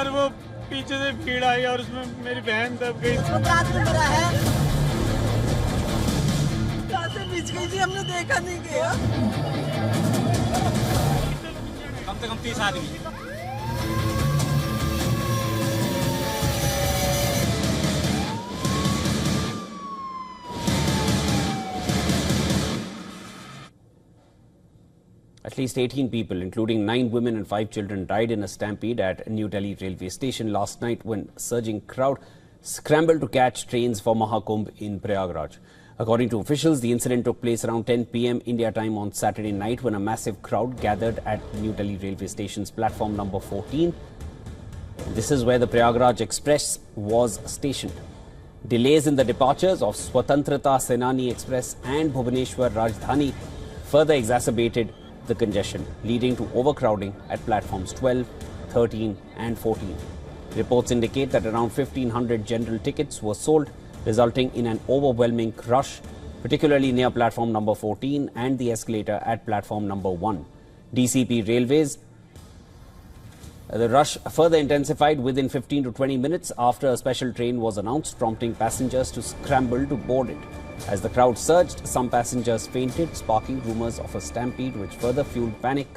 Sir वो पीछे से भीड़ आई और उसमें मेरी बहन दब गई। रात में मरा है, कैसे बीच गई थी हमने देखा नहीं गया। कम से कम 30 आदमी। At least 18 people, including 9 women and 5 children, died in a stampede at New Delhi railway station last night when a surging crowd scrambled to catch trains for Mahakumbh in Prayagraj. According to officials, the incident took place around 10 p.m. India time on Saturday night when a massive crowd gathered at New Delhi railway station's platform number 14. This is where the Prayagraj Express was stationed. Delays in the departures of Swatantrata Senani Express and Bhubaneswar Rajdhani further exacerbated the congestion, leading to overcrowding at platforms 12, 13 and 14. Reports indicate that around 1,500 general tickets were sold, resulting in an overwhelming rush, particularly near platform number 14 and the escalator at platform number 1. DCP Railways. The rush further intensified within 15 to 20 minutes after a special train was announced, prompting passengers to scramble to board it. As the crowd surged, some passengers fainted, sparking rumors of a stampede which further fueled panic.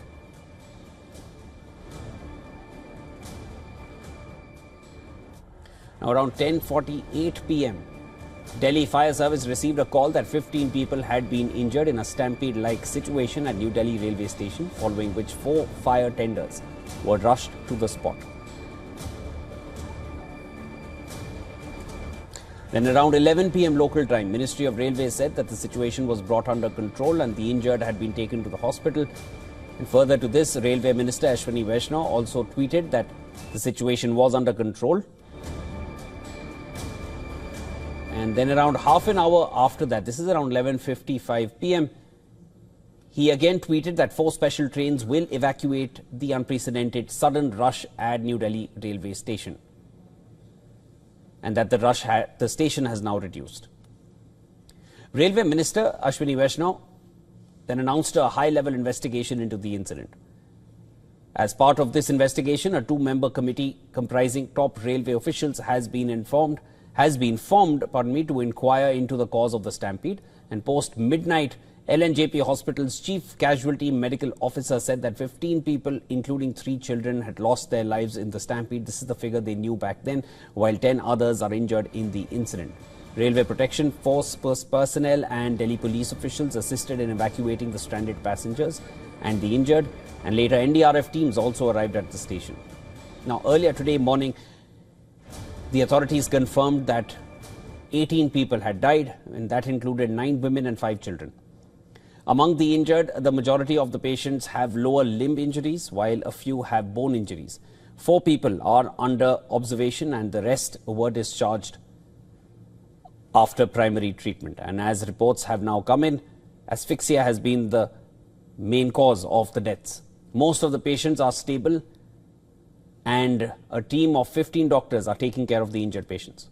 Now, around 10:48 p.m., Delhi Fire Service received a call that 15 people had been injured in a stampede-like situation at New Delhi railway station, following which 4 fire tenders were rushed to the spot. Then around 11 p.m. local time, Ministry of Railways said that the situation was brought under control and the injured had been taken to the hospital. And further to this, Railway Minister Ashwini Vaishnaw also tweeted that the situation was under control. And then around half an hour after that, this is around 11:55 p.m., he again tweeted that 4 special trains will evacuate the unprecedented sudden rush at New Delhi railway station, and that the station has now reduced. Railway Minister Ashwini Vaishnaw then announced a high-level investigation into the incident. As part of this investigation, a 2-member committee comprising top railway officials has been formed, to inquire into the cause of the stampede. And post-midnight, LNJP Hospital's Chief Casualty Medical Officer said that 15 people, including 3 children, had lost their lives in the stampede. This is the figure they knew back then, while 10 others are injured in the incident. Railway Protection Force personnel and Delhi police officials assisted in evacuating the stranded passengers and the injured, and later NDRF teams also arrived at the station. Now, earlier today morning, the authorities confirmed that 18 people had died, and that included 9 women and 5 children. Among the injured, the majority of the patients have lower limb injuries, while a few have bone injuries. 4 people are under observation and the rest were discharged after primary treatment. And as reports have now come in, asphyxia has been the main cause of the deaths. Most of the patients are stable, and a team of 15 doctors are taking care of the injured patients.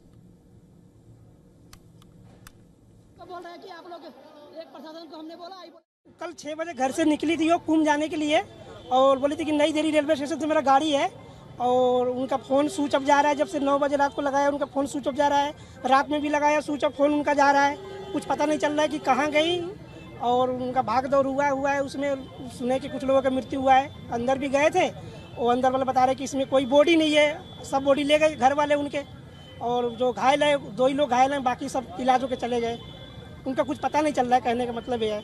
कल 6 बजे घर से निकली थी वो कुंभ जाने के लिए और बोली थी कि नई दिल्ली रेलवे स्टेशन से मेरा गाड़ी है और उनका फ़ोन स्विच ऑफ जा रहा है। जब से 9 बजे रात को लगाया उनका फ़ोन स्विच ऑफ जा रहा है, रात में भी लगाया स्विच ऑफ फ़ोन उनका जा रहा है, कुछ पता नहीं चल रहा है कि कहाँ गई। और उनका भाग दौड़ हुआ है, उसमें सुने कि कुछ लोगों का मृत्यु हुआ है। अंदर भी गए थे, वो अंदर वाले बता रहे कि इसमें कोई बॉडी नहीं है, सब बॉडी ले गए घर वाले उनके, और जो घायल है 2 ही लोग घायल हैं, बाकी सब इलाज होकर चले गए। उनका कुछ पता नहीं चल रहा है, कहने का मतलब ये है।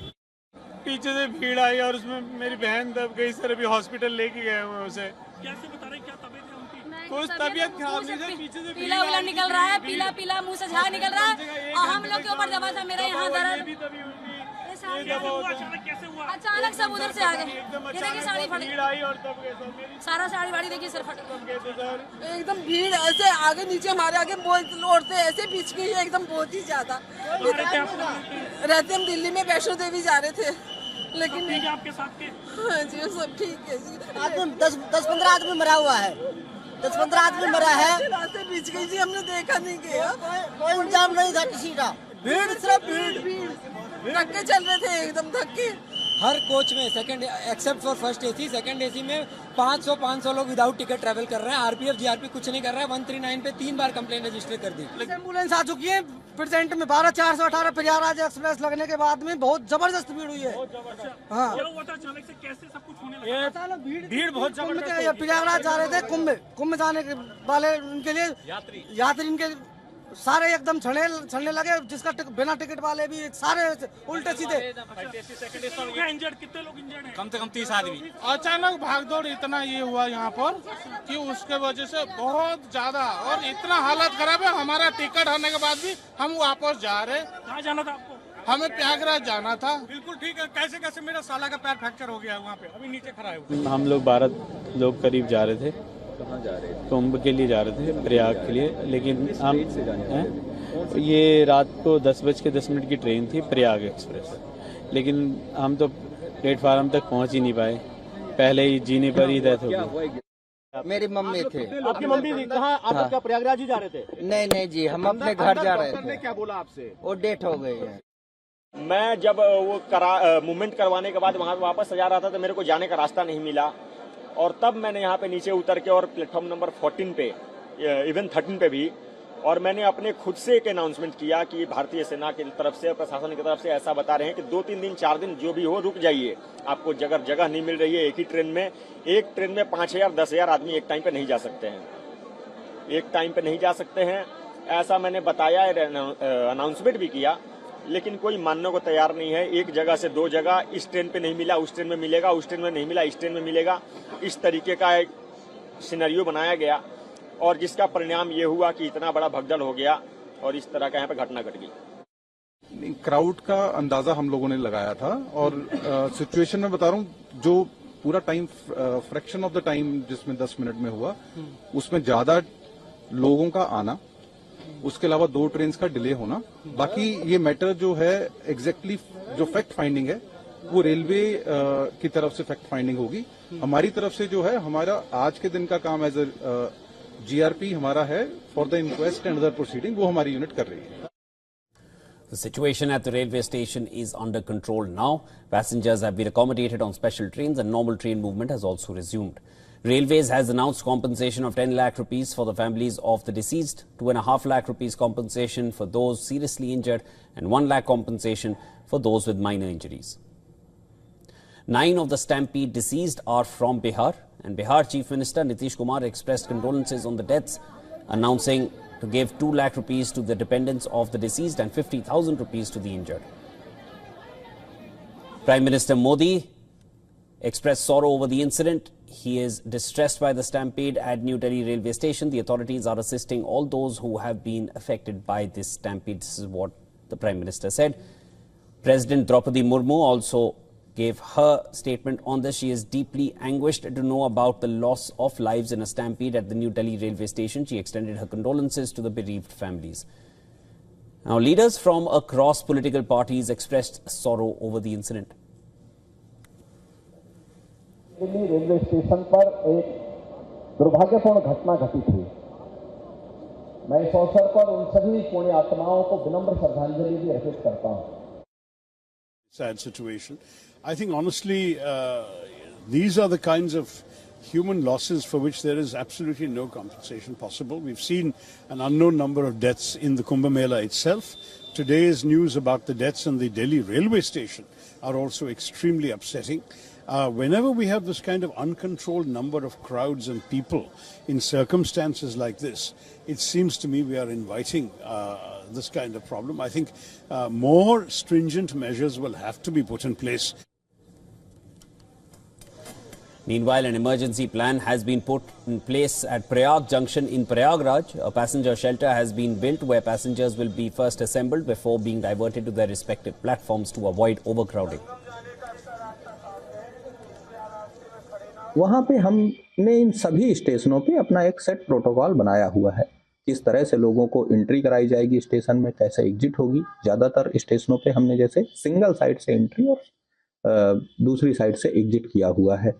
पीछे से भीड़ आई और उसमें मेरी बहन दब गई सर, अभी हॉस्पिटल लेके गए हुए उसे। कैसे बता रहे, क्या तबीयत है उनकी? कुछ तबीयत खराब नहीं है, पीछे से पीला उला निकल रहा है, पीला मुंह से झाग निकल रहा है और हम लोग के ऊपर दबा था। मेरा यहाँ दर्द कैसे हुआ? अचानक सब उधर से आ गए, ये देखिए साड़ी फट गई, सारा साड़ी फाड़ी देखिए सर फट गई। एकदम भीड़ ऐसे आगे नीचे हमारे आगे मोड़ से ऐसे बीच गई है एकदम, बहुत ही ज्यादा। रहते हम दिल्ली में वैष्णो देवी जा रहे थे, लेकिन आपके साथ के? हाँ जी सब ठीक है जी। आदमी 10-15 आदमी मरा हुआ है, 10-15 आदमी मरा है। रास्ते बीच गई जी, हमने देखा नहीं गया, कोई इंतजाम नहीं था किसी का, भीड़ सिर्फ भीड़। धक्के चल रहे थे एकदम, धक्के हर कोच में second except for first AC, second AC में 500 लोग विदाउट टिकट ट्रैवल कर रहे हैं। आरपीएफ जीआरपी कुछ नहीं कर रहा है। 139 पे 3 बार कंप्लेंट रजिस्टर कर दी। एम्बुलेंस आ चुकी है प्रेजेंट में 12418 प्रयागराज एक्सप्रेस लगने के बाद में बहुत जबरदस्त भीड़ हुई है। हाँ, भीड़ बहुत जबरदस्त। प्रयागराज जा रहे थे कुंभ जाने के वाले उनके लिए यात्री इनके सारे एकदम छड़ने लगे, जिसका बिना टिकट वाले भी सारे उल्टे सीधे। कितने लोग इंजर्ड हैं? कम से कम 30 आदमी। अचानक भागदौड़ इतना ये हुआ यहाँ पर कि उसके वजह से बहुत ज्यादा और इतना हालत खराब है। हमारा टिकट होने के बाद भी हम वापस जा रहे। कहाँ जाना था आपको? हमें प्रयागराज जाना था। बिल्कुल ठीक है। कैसे कैसे मेरा साला का पैर फ्रैक्चर हो गया वहाँ पे, अभी नीचे खड़ा है। हम लोग 12 लोग करीब जा रहे थे। कहाँ जा रहे थे? कुंभ के लिए जा रहे थे, प्रयाग के लिए। लेकिन हम ये रात को 10:10 की ट्रेन थी, प्रयाग एक्सप्रेस। लेकिन हम तो प्लेटफार्म तक पहुँच ही नहीं पाए, पहले ही जीने पर ही डेथ हो गई। मेरी मम्मी थे। आपकी मम्मी थी? कहाँ? आप क्या प्रयागराज ही जा रहे थे? नहीं जी, हम अपने घर जा रहे थे। क्या बोला आपसे? वो डेथ हो गई है। मैं जब वो मूवमेंट करवाने के बाद वहाँ वापस जा रहा था तो मेरे को जाने का रास्ता नहीं मिला, और तब मैंने यहाँ पे नीचे उतर के और प्लेटफॉर्म नंबर 14 पे, इवन 13 पे भी, और मैंने अपने खुद से एक अनाउंसमेंट किया कि भारतीय सेना की तरफ से, प्रशासन की तरफ से ऐसा बता रहे हैं कि 2-3 दिन 4 दिन जो भी हो रुक जाइए, आपको जगह नहीं मिल रही है। एक ही ट्रेन में, एक ट्रेन में 5000 10,000 आदमी एक टाइम पे नहीं जा सकते हैं, एक टाइम पे नहीं जा सकते हैं, ऐसा मैंने बताया, अनाउंसमेंट भी किया। लेकिन कोई मानने को तैयार नहीं है। एक जगह से 2 जगह, इस ट्रेन पे नहीं मिला उस ट्रेन में मिलेगा, उस ट्रेन में नहीं मिला इस ट्रेन में मिलेगा, इस तरीके का एक सिनेरियो बनाया गया, और जिसका परिणाम ये हुआ कि इतना बड़ा भगदड़ हो गया और इस तरह का यहाँ पे घटना घट गई। क्राउड का अंदाजा हम लोगों ने लगाया था, और सिचुएशन में बता रहा हूँ, जो पूरा time fraction of the time जिसमें 10 मिनट में हुआ, उसमें ज्यादा लोगों का आना, उसके अलावा 2 ट्रेन का डिले होना। बाकी ये मैटर जो है एग्जैक्टली जो फैक्ट फाइंडिंग है वो रेलवे की तरफ से फैक्ट फाइंडिंग होगी। हमारी तरफ से जो है, हमारा आज के दिन का काम एज ए जीआरपी हमारा है for the inquest and other proceeding, वो हमारी यूनिट कर रही है। The situation at the railway station is under control now. Passengers have been accommodated on special trains and normal train movement has also resumed. Railways has announced compensation of 10 lakh rupees for the families of the deceased, 2.5 lakh rupees compensation for those seriously injured, and 1 lakh compensation for those with minor injuries. 9 of the Stampede deceased are from Bihar, and Bihar Chief Minister Nitish Kumar expressed condolences on the deaths, announcing to give 2 lakh rupees to the dependents of the deceased and 50,000 rupees to the injured. Prime Minister Modi expressed sorrow over the incident. He is distressed by the stampede at New Delhi railway station. The authorities are assisting all those who have been affected by this stampede. This is what the Prime Minister said. President Draupadi Murmu also gave her statement on this. She is deeply anguished to know about the loss of lives in a stampede at the New Delhi railway station. She extended her condolences to the bereaved families. Now, leaders from across political parties expressed sorrow over the incident. Delhi railway station पर एक दुर्भाग्यपूर्ण घटना घटी थी। मैं इस अवसर पर उन सभी पुण्य आत्माओं को विनम्र श्रद्धांजलि भी अर्पित करता हूं। Sad situation. I think honestly, these are the kinds of human losses for which there is absolutely no compensation possible. We've seen an unknown number of deaths in the Kumbh Mela itself. Today's news about the deaths in the Delhi railway station are also extremely upsetting. Whenever we have this kind of uncontrolled number of crowds and people in circumstances like this, it seems to me we are inviting this kind of problem. I think more stringent measures will have to be put in place. Meanwhile, an emergency plan has been put in place at Prayag Junction in Prayagraj. A passenger shelter has been built where passengers will be first assembled before being diverted to their respective platforms to avoid overcrowding. वहाँ पे हमने इन सभी स्टेशनों पे अपना एक set protocol बनाया हुआ है। किस तरह से लोगों को एंट्री कराई जाएगी स्टेशन में, कैसे एग्जिट होगी। ज़्यादातर स्टेशनों पे हमने जैसे सिंगल साइड से एंट्री और दूसरी साइड से एग्जिट किया हुआ है।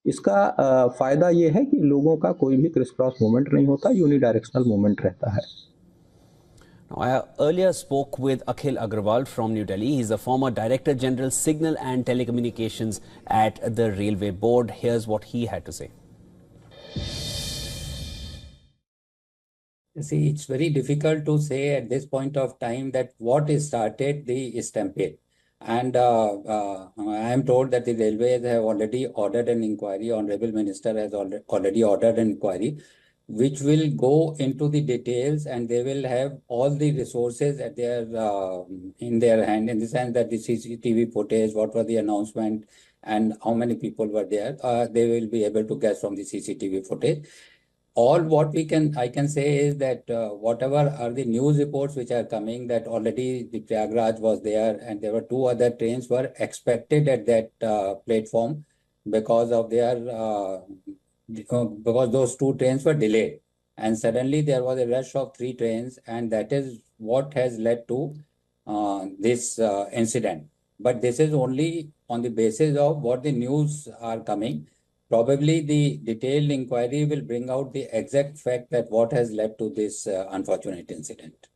इसका फ़ायदा ये है कि लोगों का कोई भी क्रिस क्रॉस मूवमेंट नहीं होता, यूनिडायरेक्शनल मूवमेंट रहता है। Now, I earlier spoke with Akhil Agrawal from New Delhi. He's the former Director General Signal and Telecommunications at the Railway Board. Here's what he had to say. See, it's very difficult to say at this point of time that what started the stampede. And I am told that the railways have already ordered an inquiry. Honorable Minister has already ordered an inquiry, which will go into the details, and they will have all the resources at their in their hand, in the sense that the CCTV footage, what was the announcement, and how many people were there. They will be able to get from the CCTV footage. All what I can say is that whatever are the news reports which are coming, that already the Prayagraj was there, and there were 2 other trains were expected at that platform because of their because those 2 trains were delayed, and suddenly there was a rush of 3 trains, and that is what has led to this incident. But this is only on the basis of what the news are coming. Probably the detailed inquiry will bring out the exact fact that what has led to this unfortunate incident.